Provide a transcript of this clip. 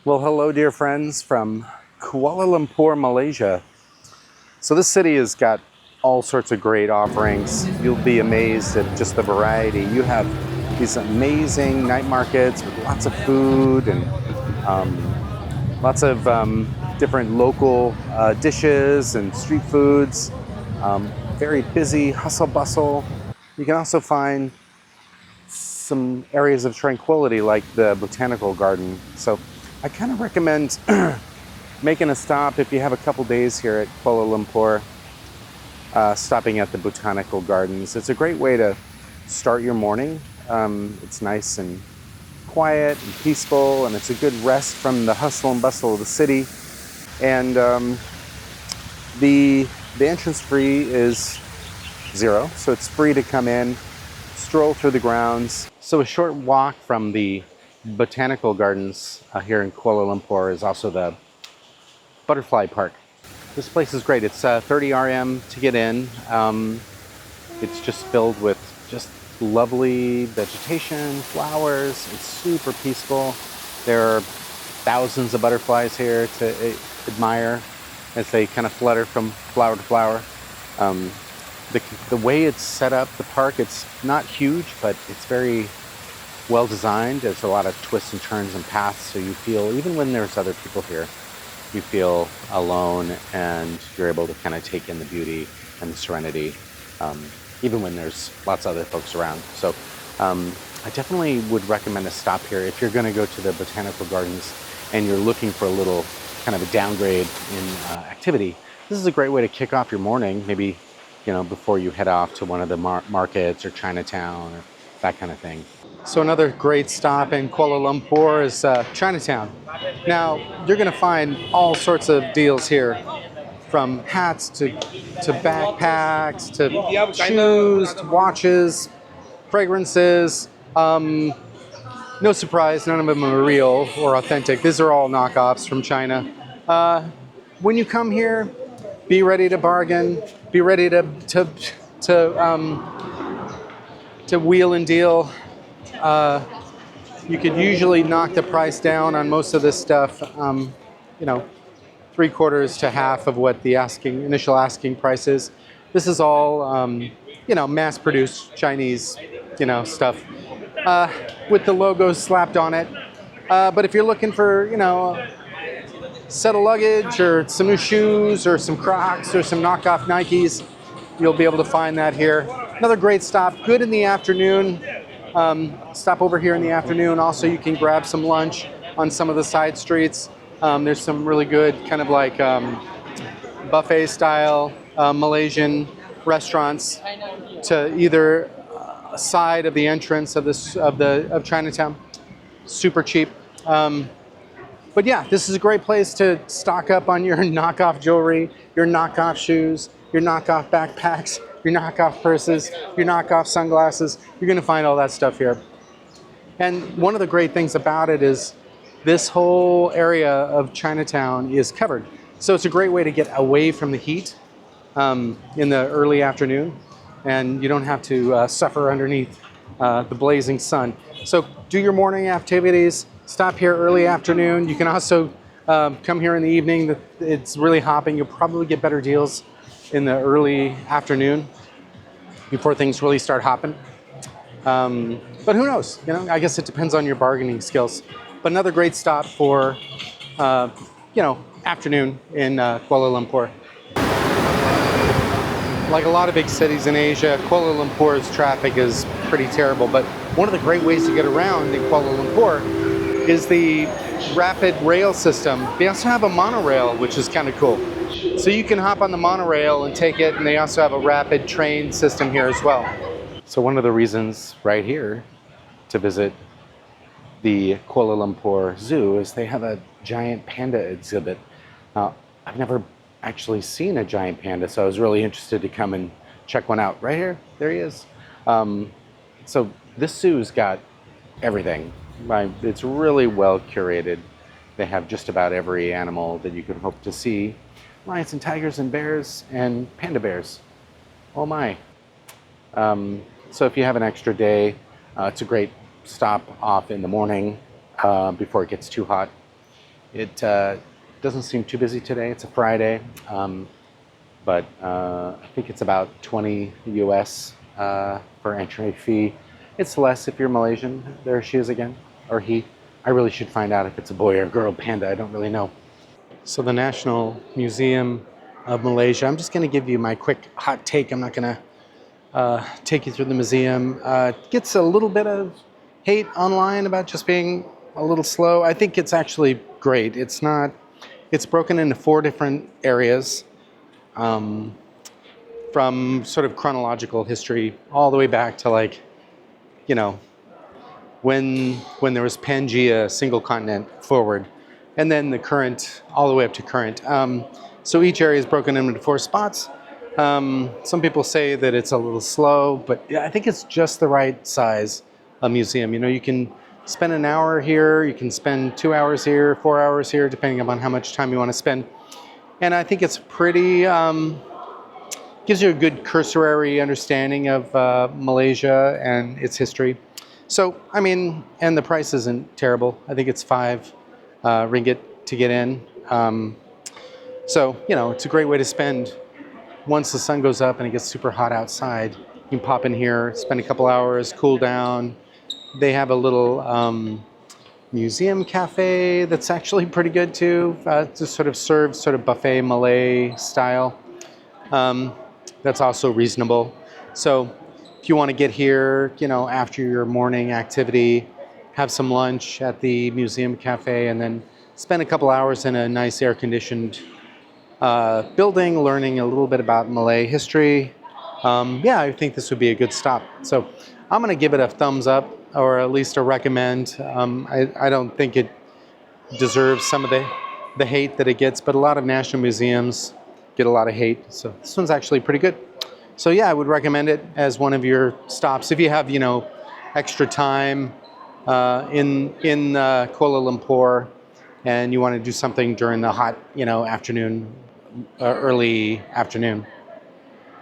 Well, hello, dear friends from Kuala Lumpur, Malaysia. So this city has got all sorts of great offerings. You'll be amazed at just the variety. You have these amazing night markets with lots of food and lots of different local dishes and street foods. Very busy, hustle bustle. You can also find some areas of tranquility like the botanical garden. So I kind of recommend making a stop if you have a couple days here at Kuala Lumpur, stopping at the botanical gardens. It's a great way to start your morning. It's nice and quiet and peaceful, and it's a good rest from the hustle and bustle of the city. And the entrance fee is $0, so it's free to come in, stroll through the grounds. So a short walk from the botanical gardens here in Kuala Lumpur is also the butterfly park. This place is great. It's 30 RM to get in. It's just filled with just lovely vegetation, flowers. It's super peaceful. There are thousands of butterflies here to admire as they kind of flutter from flower to flower. The way it's set up, the park, it's not huge, but it's very well designed. There's a lot of twists and turns and paths, so you feel, even when there's other people here, you feel alone and you're able to kind of take in the beauty and the serenity, even when there's lots of other folks around. So I definitely would recommend a stop here if you're going to go to the botanical gardens and you're looking for a little kind of a downgrade in activity. This is a great way to kick off your morning, maybe before you head off to one of the markets or Chinatown or that kind of thing. So another great stop in Kuala Lumpur is Chinatown. Now, you're going to find all sorts of deals here, from hats to backpacks to shoes to watches, fragrances. No surprise, none of them are real or authentic. These are all knockoffs from China. When you come here, be ready to bargain. Be ready to wheel and deal. You could usually knock the price down on most of this stuff, 3/4 to half of what the initial asking price is. This is all, mass-produced Chinese, stuff with the logos slapped on it. But if you're looking for, a set of luggage or some new shoes or some Crocs or some knockoff Nikes, you'll be able to find that here. Another great stop, good in the afternoon. Stop over here in the afternoon. Also, you can grab some lunch on some of the side streets. There's some really good kind of like buffet style Malaysian restaurants to either side of the entrance of Chinatown. Super cheap. But yeah, this is a great place to stock up on your knockoff jewelry, your knockoff shoes, your knockoff backpacks, your knockoff purses, your knockoff sunglasses. You're going to find all that stuff here. And one of the great things about it is this whole area of Chinatown is covered. So it's a great way to get away from the heat in the early afternoon, and you don't have to suffer underneath the blazing sun. So do your morning activities. Stop here early afternoon. You can also come here in the evening. It's really hopping. You'll probably get better deals in the early afternoon before things really start hopping. But who knows? I guess it depends on your bargaining skills. But another great stop for, afternoon in Kuala Lumpur. Like a lot of big cities in Asia, Kuala Lumpur's traffic is pretty terrible. But one of the great ways to get around in Kuala Lumpur is the rapid rail system. They also have a monorail, which is kind of cool. So you can hop on the monorail and take it, and they also have a rapid train system here as well. So one of the reasons right here to visit the Kuala Lumpur Zoo is they have a giant panda exhibit. I've never actually seen a giant panda, so I was really interested to come and check one out. Right here, there he is. So this zoo's got everything. It's really well curated. They have just about every animal that you could hope to see. Lions and tigers and bears and panda bears. Oh my. So if you have an extra day, it's a great stop off in the morning before it gets too hot. It doesn't seem too busy today. It's a Friday, but I think it's about 20 US for entry fee. It's less if you're Malaysian. There she is again, or he. I really should find out if it's a boy or girl panda. I don't really know. So the National Museum of Malaysia. I'm just going to give you my quick hot take. I'm not going to take you through the museum. Gets a little bit of hate online about just being a little slow. I think it's actually great. It's not. It's broken into 4 different areas, from sort of chronological history all the way back to, like, you know, when there was Pangea, single continent forward, and then the current all the way up to current. So each area is broken into 4 spots. Some people say that it's a little slow, but yeah, I think it's just the right size a museum. You know, you can spend an hour here, you can spend 2 hours here, 4 hours here, depending upon how much time you want to spend. And I think it's pretty, gives you a good cursory understanding of Malaysia and its history. So, I mean, and the price isn't terrible. I think it's 5 ringgit to get in. So, you know, it's a great way to spend. Once the sun goes up and it gets super hot outside, you can pop in here, spend a couple hours, cool down. They have a little museum cafe that's actually pretty good too. To sort of serve sort of buffet Malay style. That's also reasonable. So if you want to get here, you know, after your morning activity, have some lunch at the museum cafe, and then spend a couple hours in a nice air-conditioned building, learning a little bit about Malay history. Yeah, I think this would be a good stop. So I'm going to give it a thumbs up, or at least a recommend. I don't think it deserves some of the hate that it gets, but a lot of national museums get a lot of hate. So this one's actually pretty good. So yeah, I would recommend it as one of your stops if you have, you know, extra time in Kuala Lumpur, and you want to do something during the hot, you know, afternoon, early afternoon.